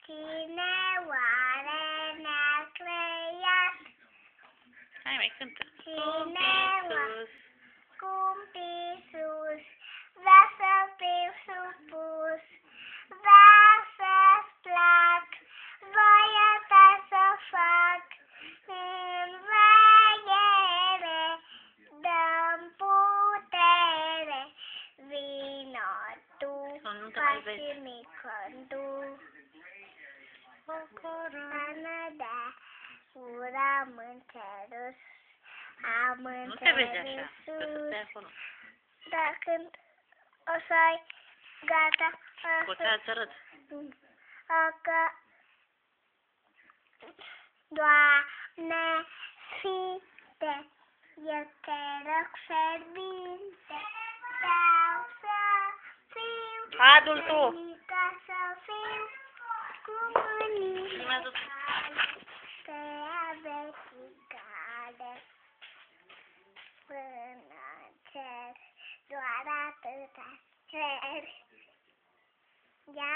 Cine oare ne-a creat? Hai mai cântă. Cine Scump Iisus, vrea să fiu supus, vrea să-ți plac, voia ta să fac. În veghere dă-mi putere, vino tu, pași mic-condu. Până de uram înțeles, am Nu te vezi așa, trebuie să stai acolo. Dar când o să ai gata, Poți să-ți arăt. Că Doamne Sfinte, eu te rog fierbinte, vreau să fiu Adultul! fericită, să fiu cu mâinile Filmează tu. pe avecicare până în cer, doar atâta cer. Ia?